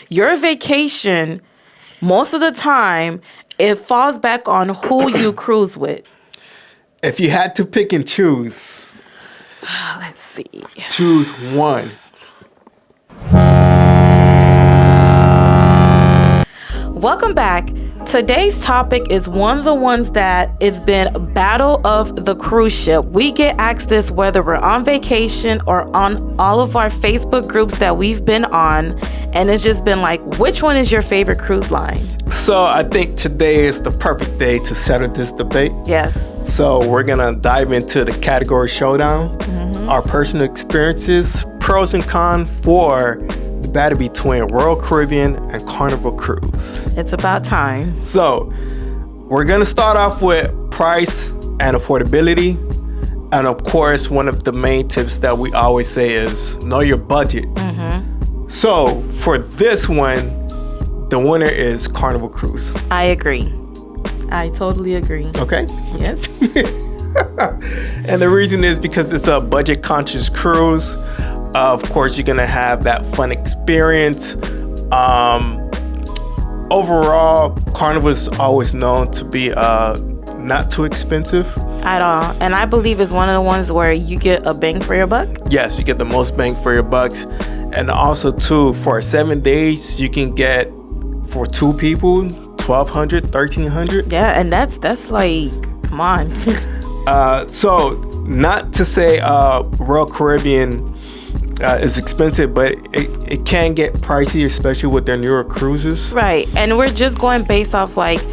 your vacation, most of the time, it falls back on who you cruise with. If you had to pick and choose, Let's see. choose one. Welcome back. Today's topic is one of the ones that it's been battle of the cruise ship. We get asked this whether we're on vacation or on all of our Facebook groups that we've been on. And it's just been like, which one is your favorite cruise line? So I think today is the perfect day to settle this debate. Yes. So we're going to dive into the category showdown, our personal experiences, pros and cons for the battle between Royal Caribbean and Carnival Cruise. It's about time. So we're going to start off with price and affordability. And of course, one of the main tips that we always say is know your budget. So for this one, the winner is Carnival Cruise. I agree. I totally agree. Okay? Yes. And the reason is because it's a budget conscious cruise. Of course, you're going to have that fun experience. Overall, Carnival is always known to be not too expensive. At all. And I believe it's one of the ones where you get a bang for your buck. Yes, you get the most bang for your bucks. And also, too, for 7 days, you can get, for two people, $1,200, $1,300. Yeah, and that's like, come on. So, not to say Royal Caribbean is expensive, but it can get pricey, especially with their newer cruises. Right. And we're just going based off like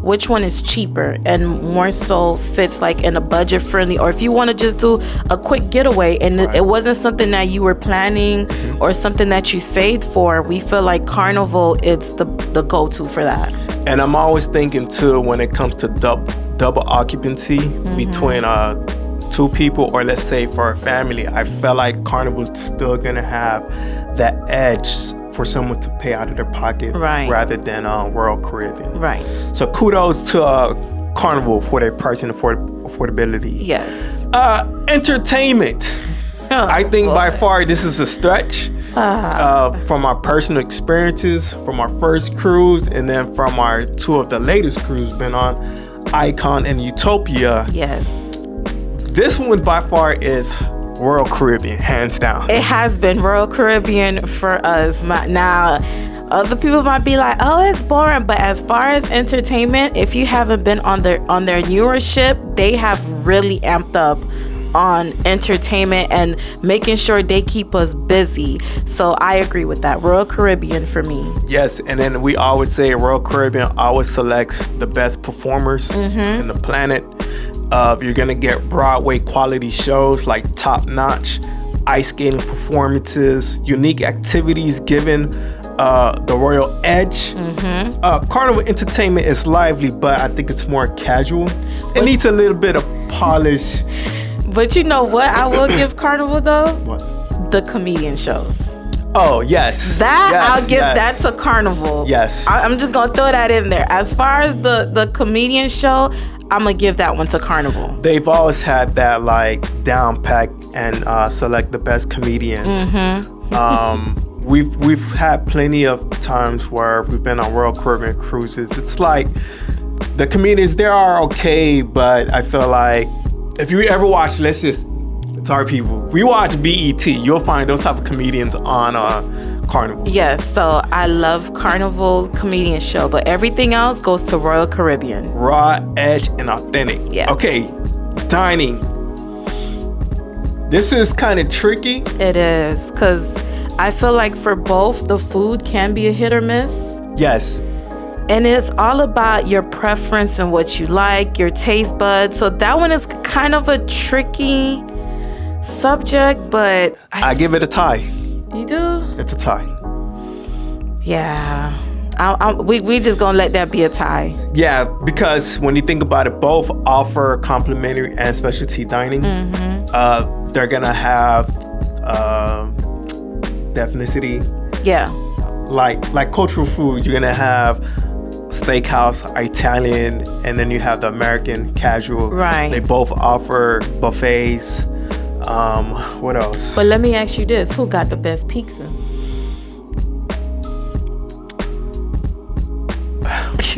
which one is cheaper and more so fits like in a budget friendly, or if you want to just do a quick getaway and it wasn't something that you were planning or something that you saved for, we feel like Carnival is the go-to for that. And I'm always thinking too, when it comes to double occupancy between two people, or let's say for a family, I felt like Carnival's still gonna have that edge for someone to pay out of their pocket, rather than Royal Caribbean. Right. So kudos to Carnival for their price and affordability. Yes. Entertainment. I think by far this is a stretch. From our personal experiences, from our first cruise, and then from our two of the latest cruises been on, Icon and Utopia. Yes. This one by far is Royal Caribbean, hands down. It has been Royal Caribbean for us. Now, other people might be like, "Oh, it's boring," but as far as entertainment, if you haven't been on their newer ship, they have really amped up on entertainment and making sure they keep us busy. So I agree with that. Royal Caribbean for me. Yes, and then we always say Royal Caribbean always selects the best performers in the planet. You're gonna get Broadway quality shows like top notch ice skating performances, unique activities given the royal edge. Carnival entertainment is lively, but I think it's more casual. It needs a little bit of polish. But you know what I will give Carnival though? What? The comedian shows. Oh, yes. I'll give that to Carnival. Yes. I'm just going to throw that in there. As far as the comedian show, I'm going to give that one to Carnival. They've always had that like down pack and select the best comedians. We've had plenty of times where we've been on Royal Caribbean cruises. It's like the comedians, they are okay, but I feel like if you ever watch, it's our people. We watch BET. You'll find those type of comedians on Carnival. Yes, so I love Carnival's comedian show, but everything else goes to Royal Caribbean. Raw, edge, and authentic. Yes. Okay, dining. This is kind of tricky. It is, because I feel like for both, the food can be a hit or miss. Yes. And it's all about your preference and what you like, your taste buds. So that one is kind of a tricky subject, but I give it a tie. You do? It's a tie. Yeah. We just gonna let that be a tie. Yeah, because when you think about it, both offer complimentary and specialty dining. They're gonna have ethnicity. Yeah. Like cultural food, you're gonna have steakhouse, Italian, and then you have the American casual. Right. They both offer buffets. What else? But let me ask you this: who got the best pizza?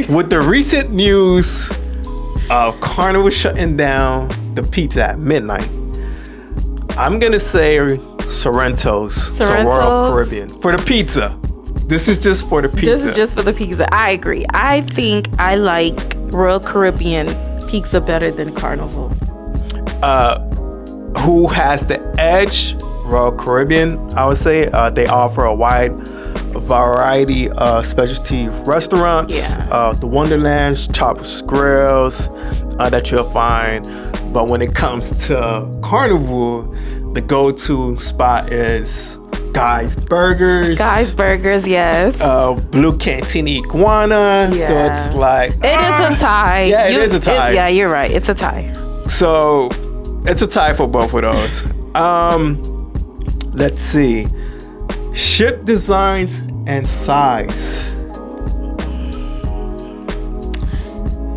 With the recent news of Carnival shutting down the pizza at midnight, I'm going to say Sorrento's. So Royal Caribbean. For the pizza. This is just for the pizza. This is just for the pizza. I agree. I think I like Royal Caribbean pizza better than Carnival. Who has the edge? Royal Caribbean, I would say. They offer a wide variety of specialty restaurants. Yeah. The Wonderlands, Choppers Grills that you'll find. But when it comes to Carnival, the go-to spot is Guy's Burgers. Guy's Burgers, yes. Blue Cantina Iguana. Yeah. So it's like... It is a tie. Yeah, it is a tie. Yeah, you're right. It's a tie. So it's a tie for both of those. Let's see. Ship designs and size.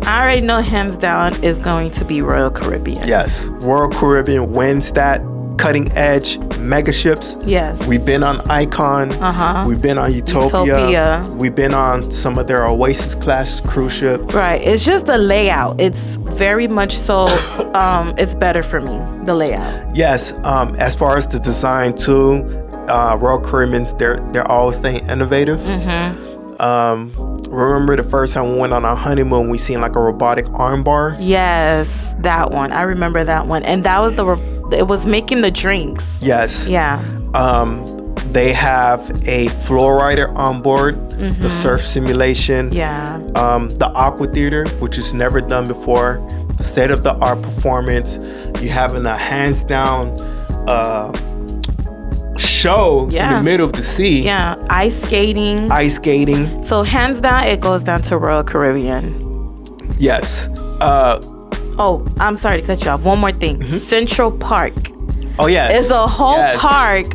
I already know hands down is going to be Royal Caribbean. Yes. Royal Caribbean wins that cutting edge mega ships. Yes. We've been on Icon. We've been on Utopia. We've been on some of their Oasis class cruise ship. Right. It's just the layout. It's very much so it's better for me, the layout. Yes. As far as the design too, Royal Caribbeans, they're always staying innovative. Remember the first time we went on our honeymoon, we seen like a robotic arm bar? Yes, that one. I remember that one. And that was it was making the drinks. Yes. Yeah. They have a floor rider on board, the surf simulation. Yeah. The Aqua Theater, which is never done before. State-of-the-art performance. You having a hands down show in the middle of the sea. Yeah. Ice skating. So hands down, it goes down to Royal Caribbean. Yes. Oh, I'm sorry to cut you off. One more thing. Central Park. Oh, yeah. It's a whole park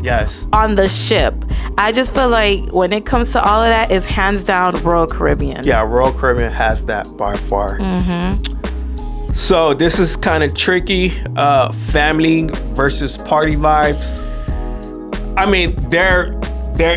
on the ship. I just feel like when it comes to all of that, it's hands down Royal Caribbean. Yeah, Royal Caribbean has that by far. So this is kind of tricky. Family versus party vibes. I mean, they're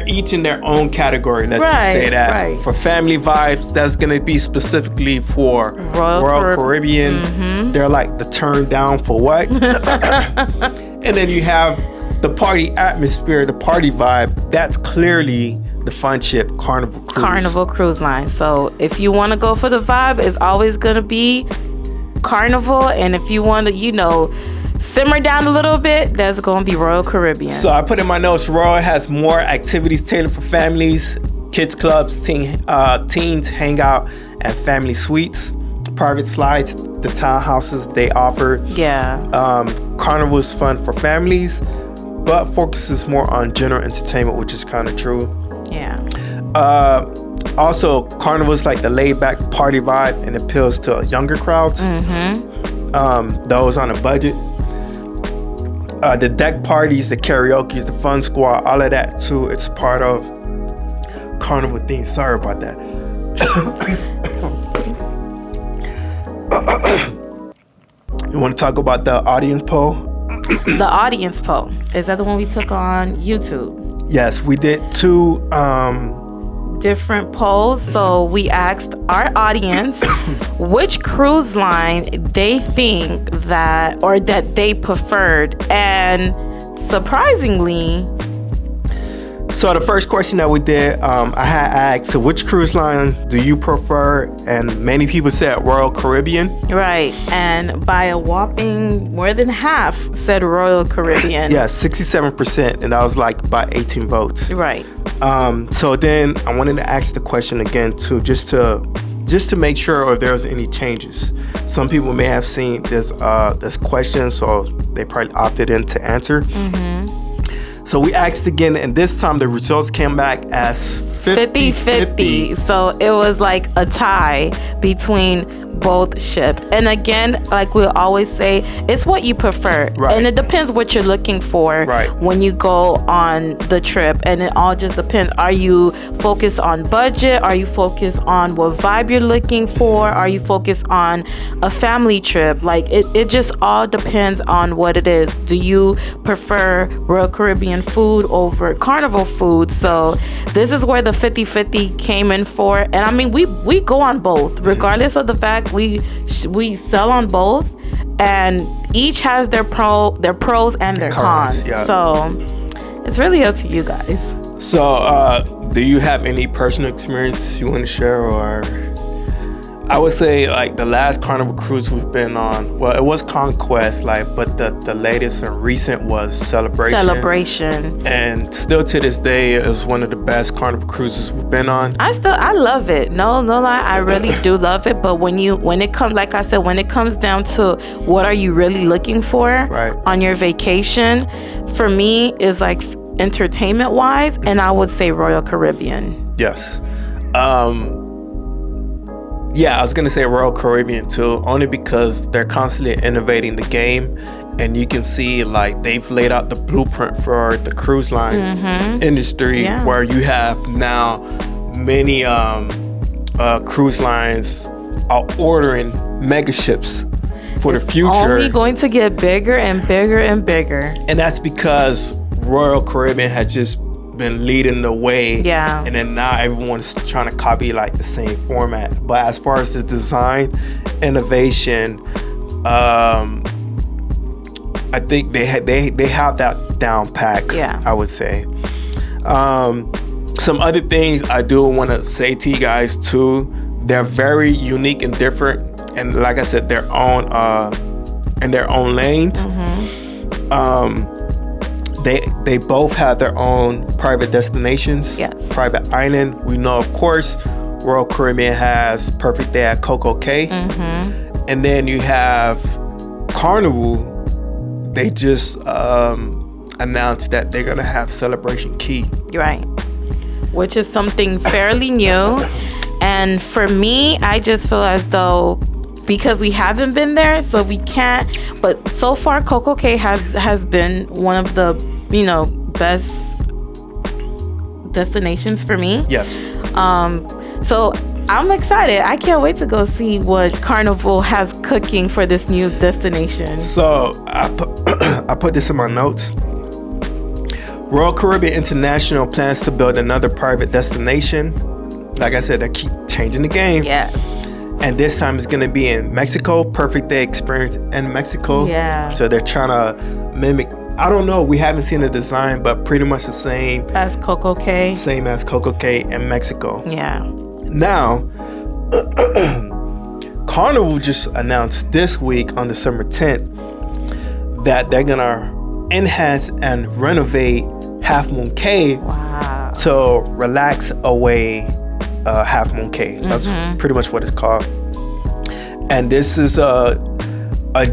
each in their own category. Let's just say that. Right. For family vibes, that's gonna be specifically for Royal Caribbean. They're like the turn down for what? And then you have the party atmosphere, the party vibe. That's clearly the fun ship, Carnival Cruise. Carnival Cruise Line. So if you want to go for the vibe, it's always gonna be Carnival. And if you want to, simmer down a little bit, that's going to be Royal Caribbean. So I put in my notes, Royal has more activities tailored for families, kids clubs, teens hangout, and family suites, private slides, the townhouses they offer. Yeah. Carnival is fun for families, but focuses more on general entertainment, which is kind of true. Yeah. Also, Carnival is like the laid-back party vibe and appeals to younger crowds. Those on a budget. The deck parties, the karaoke, the fun squad, all of that too. It's part of Carnival theme. Sorry about that. You want to talk about the audience poll? The audience poll. Is that the one we took on YouTube? Yes, we did two different polls. So we asked our audience which cruise line they think that they preferred, and surprisingly, so the first question that we did, I had asked, so which cruise line do you prefer? And many people said Royal Caribbean. Right. And by a whopping more than half said Royal Caribbean. Yeah, 67%. And that was like by 18 votes. Right. So then I wanted to ask the question again too, just to make sure if there's any changes. Some people may have seen this question, so they probably opted in to answer. So we asked again, and this time the results came back as 50-50. So it was like a tie between both ship. And again, like we always say, it's what you prefer. Right. And it depends what you're looking for when you go on the trip. And it all just depends. Are you focused on budget? Are you focused on what vibe you're looking for? Are you focused on a family trip? Like it just all depends on what it is. Do you prefer Royal Caribbean food over Carnival food? So this is where the 50-50 came in for. And I mean, we go on both, regardless of the fact we sell on both, and each has their pros and their cons. Yeah. So it's really up to you guys. So, do you have any personal experience you want to share? Or I would say, like, the last Carnival cruise we've been on, well, it was Conquest, like, but the latest and recent was Celebration. And still to this day, it was one of the best Carnival cruises we've been on. I love it. No lie, I really do love it. But when it comes, like I said, when it comes down to what are you really looking for on your vacation, for me is like entertainment wise, and I would say Royal Caribbean. Yes. Yeah, I was gonna say Royal Caribbean too, only because they're constantly innovating the game, and you can see like they've laid out the blueprint for the cruise line industry, where you have now many cruise lines are ordering mega ships for the future. Only going to get bigger and bigger and bigger, and that's because Royal Caribbean has just been leading the way, and then now everyone's trying to copy like the same format. But as far as the design, innovation, I think they have that down pack. I would say. Some other things I do want to say to you guys too. They're very unique and different, and like I said, their own in their own lanes. They both have their own private destinations, private island. We know, of course, Royal Caribbean has Perfect Day at Coco Cay. And then you have Carnival. They just announced that they're going to have Celebration Key. Right. Which is something fairly new. And for me, I just feel as though, because we haven't been there, so we can't. But so far, Coco Cay has been one of the best destinations for me. Yes. So I'm excited. I can't wait to go see what Carnival has cooking for this new destination. So I put this in my notes. Royal Caribbean International plans to build another private destination. Like I said, they keep changing the game. Yes. And this time it's going to be in Mexico. Perfect Day experience in Mexico. Yeah. So they're trying to mimic. I don't know. We haven't seen the design, but pretty much the same as Coco Cay. Same as Coco Cay in Mexico. Yeah. Now, Carnival just announced this week on December 10th that they're going to enhance and renovate Half Moon Cay to relax away Half Moon Cay. That's pretty much what it's called. And this is a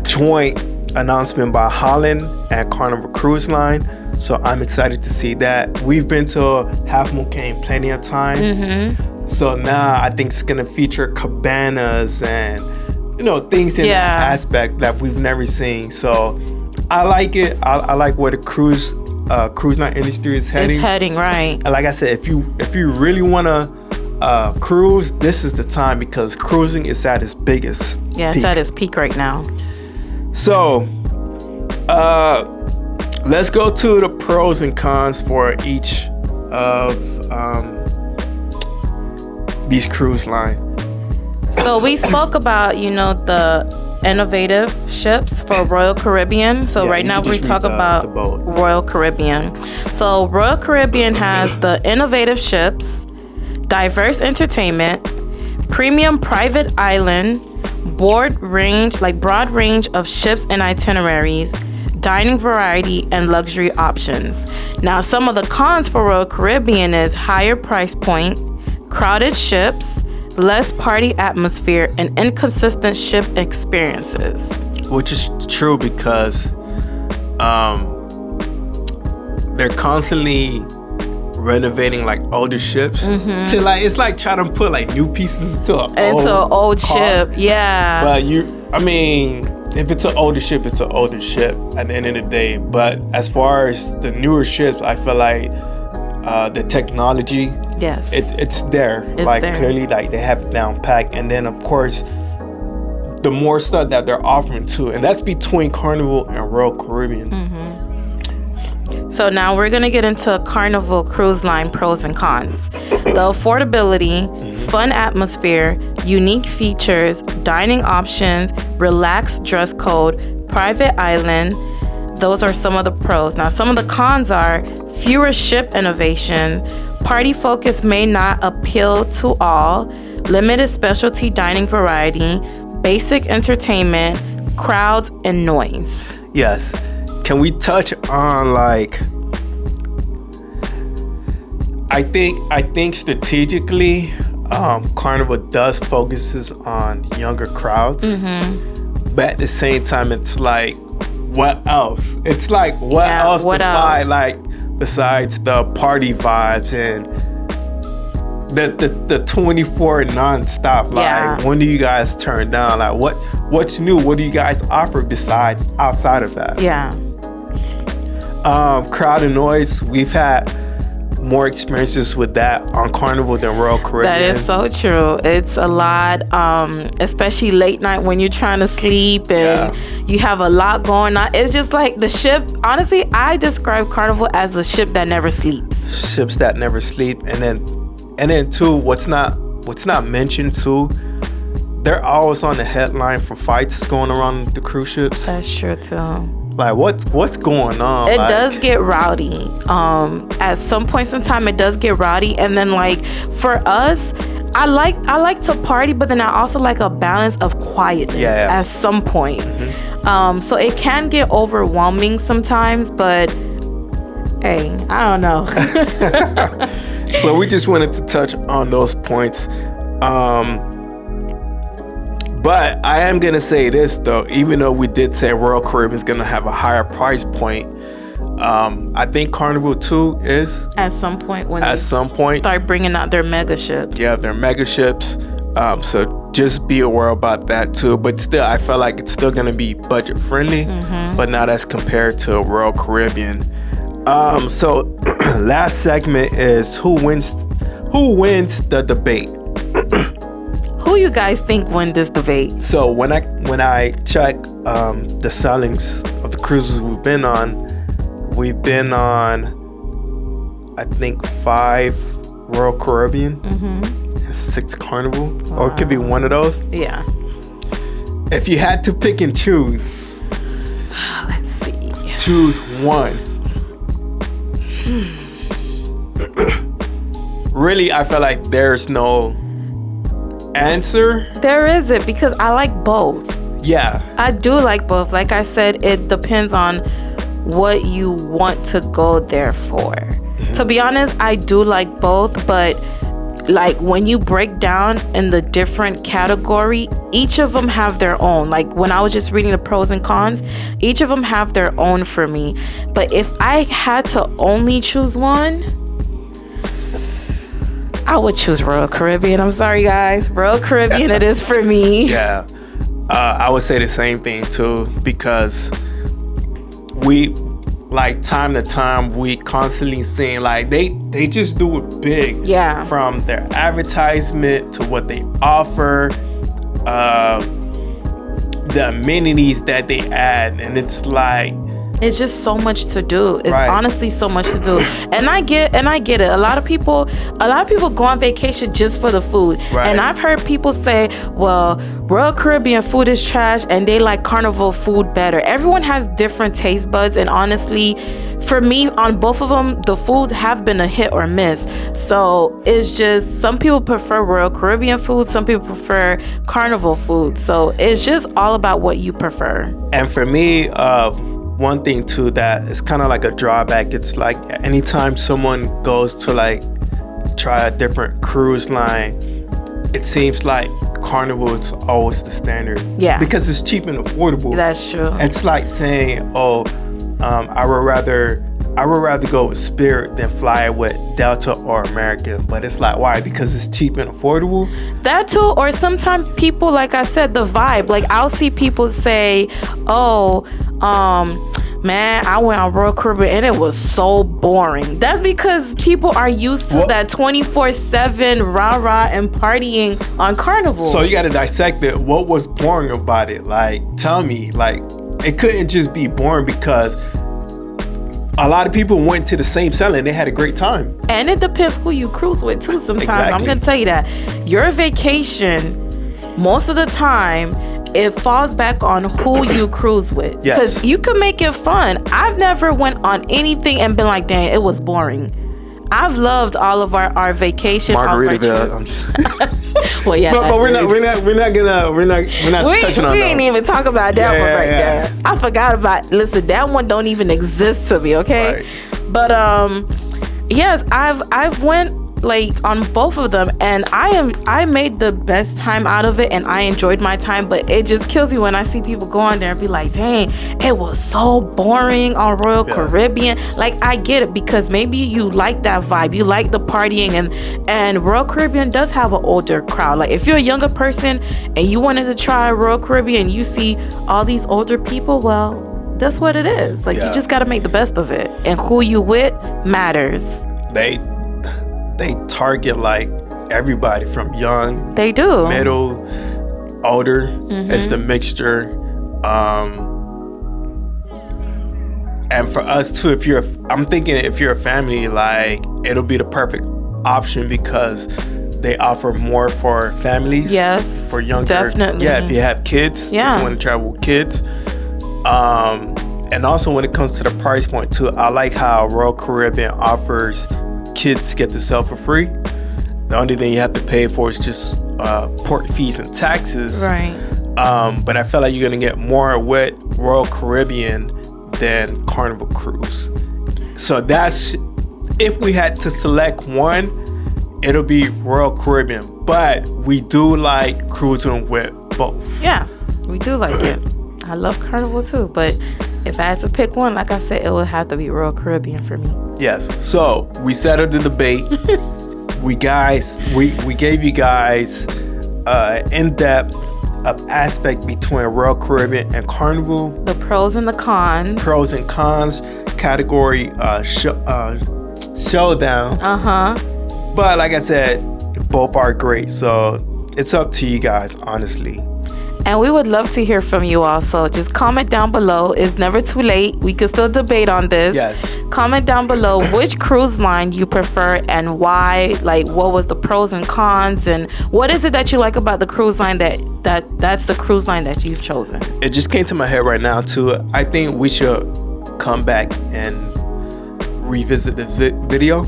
joint announcement by Holland and Carnival Cruise Line. So I'm excited to see that. We've been to Half Moon Cay plenty of time. So now I think it's gonna feature cabanas and things in that aspect that we've never seen. So I like it. I like where the cruise line industry is heading. It's heading, right. And like I said, if you really wanna cruise, this is the time, because cruising is at its biggest peak. It's at its peak right now. So let's go to the pros and cons for each of these cruise lines. So we spoke about the innovative ships for Royal Caribbean. So right now we talk about Royal Caribbean. So Royal Caribbean has the innovative ships, diverse entertainment, premium private island, broad range of ships and itineraries, dining variety, and luxury options. Now, some of the cons for Royal Caribbean is higher price point, crowded ships, less party atmosphere, and inconsistent ship experiences. Which is true, because they're constantly renovating like older ships. So like it's like trying to put like new pieces into an old ship. Yeah. But if it's an older ship, it's an older ship at the end of the day. But as far as the newer ships, I feel like the technology, it's there. It's clearly like they have it down packed. And then of course the more stuff that they're offering too, and that's between Carnival and Royal Caribbean. So now we're going to get into Carnival Cruise Line pros and cons. The affordability, fun atmosphere, unique features, dining options, relaxed dress code, private island. Those are some of the pros. Now, some of the cons are fewer ship innovation, party focus may not appeal to all, limited specialty dining variety, basic entertainment, crowds, and noise. Yes. Can we touch on like I think strategically Carnival does focuses on younger crowds. But at the same time it's like what else? It's like what else besides the party vibes and the 24 non-stop, like when do you guys turn down, like what's new, what do you guys offer besides outside of that? Crowd and noise, we've had more experiences with that on Carnival than Royal Caribbean. That is so true. It's a lot, especially late night when you're trying to sleep and you have a lot going on. It's just like the ship. Honestly, I describe Carnival as the ship that never sleeps. Ships that never sleep. And then too, what's not mentioned too, they're always on the headline for fights going around the cruise ships. That's true too. Like what's going on? It does get rowdy. At some points in time, it does get rowdy, and then like for us, I like to party, but then I also like a balance of quietness at some point. So it can get overwhelming sometimes, but hey, I don't know. So we just wanted to touch on those points. But I am going to say this, though. Even though we did say Royal Caribbean is going to have a higher price point, I think Carnival, too, is. At some point start bringing out their mega ships. Yeah, their mega ships. So just be aware about that, too. But still, I feel like it's still going to be budget-friendly, but not as compared to Royal Caribbean. So last segment is who wins the debate. Who you guys think won this debate? So when I check the sellings of the cruises we've been on I think 5 Royal Caribbean and 6 Carnival. Wow. Or it could be one of those. Yeah. If you had to pick and choose, let's see. Choose one. Really, I feel like there's no answer. There isn't, because I like both. Yeah. I do like both. Like I said, it depends on what you want to go there for. To be honest, I do like both, but like when you break down in the different category, each of them have their own. Like when I was just reading the pros and cons, each of them have their own for me. But if I had to only choose one, I would choose Royal Caribbean. I'm sorry, guys. Royal Caribbean, it is for me. Yeah. I would say the same thing, too, because we, like, time to time, we constantly seeing, like, they just do it big. Yeah. From their advertisement to what they offer, the amenities that they add, and it's like, it's just so much to do. It's honestly so much to do. And I get it. A lot of people go on vacation just for the food. Right. And I've heard people say, well, Royal Caribbean food is trash and they like Carnival food better. Everyone has different taste buds, and honestly, for me, on both of them, the food have been a hit or miss. So it's just, some people prefer Royal Caribbean food, some people prefer Carnival food. So it's just all about what you prefer. And for me, one thing too that is kind of like a drawback, it's like anytime someone goes to like try a different cruise line, it seems like Carnival is always the standard. Yeah. Because it's cheap and affordable. That's true. It's like saying, I would rather go with Spirit than fly with Delta or American. But it's like, why? Because it's cheap and affordable? That too. Or sometimes people, like I said, the vibe. Like I'll see people say, man, I went on Royal Caribbean and it was so boring. That's because people are used to that 24/7 rah-rah and partying on Carnival. So you got to dissect it. What was boring about it? Like, tell me. Like, it couldn't just be boring because a lot of people went to the same sailing and they had a great time. And it depends who you cruise with too sometimes. Exactly. I'm going to tell you that. Your vacation, most of the time, it falls back on who you cruise with. Because you can make it fun. I've never went on anything and been like, dang, it was boring. I've loved all of our vacation. Margaritaville. I'm just well, yeah. but we're not touching on that. We ain't even talk about that one right there. I forgot about. Listen, that one don't even exist to me. Okay, right. But yes, I've went like on both of them, and I made the best time out of it, and I enjoyed my time. But it just kills me when I see people go on there and be like, dang, it was so boring on Royal Caribbean. Like, I get it, because maybe you like that vibe, you like the partying, and Royal Caribbean does have an older crowd. Like, if you're a younger person and you wanted to try Royal Caribbean, you see all these older people, well, that's what it is. Like, you just got to make the best of it, and who you with matters. They target like everybody from young, they do, middle, older. It's the mixture. And for us too, I'm thinking if you're a family, like, it'll be the perfect option because they offer more for families. Yes, for younger. Definitely. Yeah, if you have kids, if you want to travel with kids. And also when it comes to the price point too, I like how Royal Caribbean offers kids get to sail for free. The only thing you have to pay for is just port fees and taxes. Right. But I feel like you're gonna get more with Royal Caribbean than Carnival Cruise. So that's, if we had to select one, it'll be Royal Caribbean. But we do like cruising with both. Yeah, we do like it. I love Carnival too, but if I had to pick one, like I said, it would have to be Royal Caribbean for me. Yes. So we settled the debate. we gave you guys in-depth aspect between Royal Caribbean and Carnival. The pros and the cons. Pros and cons category showdown. But like I said, both are great. So it's up to you guys, honestly. And we would love to hear from you also. Just comment down below. It's never too late. We can still debate on this. Yes. Comment down below which cruise line you prefer and why. Like, what was the pros and cons, and what is it that you like about the cruise line that's the cruise line that you've chosen? It just came to my head right now too. I think we should come back and revisit this video.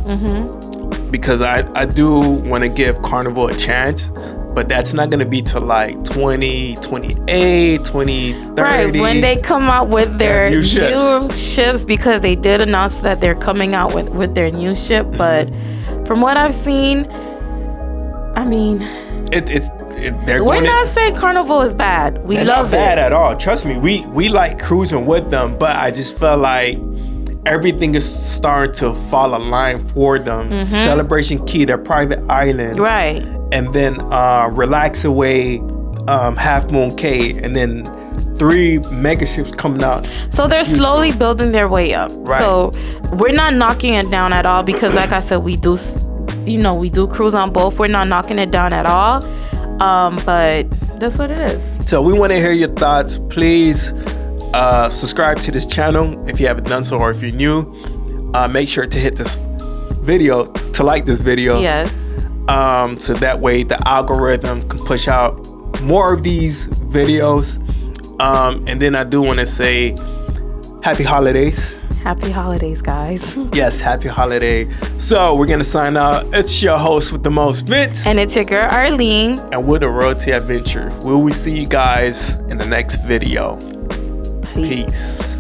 Because I do want to give Carnival a chance. But that's not going to be till like 2028, 2030. Right, when they come out with their new ships, because they did announce that they're coming out with their new ship. But from what I've seen, I mean, we're not saying Carnival is bad. We love it. Not bad at all. Trust me, we like cruising with them. But I just felt like everything is starting to fall in line for them. Celebration Key, their private island. Right. And then Relax Away, Half Moon Cay, and then 3 mega ships coming out. So they're slowly building their way up. Right. So we're not knocking it down at all, because like I said, we do cruise on both. We're not knocking it down at all. But that's what it is. So we want to hear your thoughts. Please subscribe to this channel if you haven't done so, or if you're new. Make sure to hit this video, to like this video. Yes. So that way the algorithm can push out more of these videos. And then I do want to say happy holidays. Happy holidays, guys. Yes, happy holiday. So we're going to sign out. It's your host with the most, Vince. And it's your girl, Arlene. And we're the Royalty Adventure. Will we see you guys in the next video. Peace.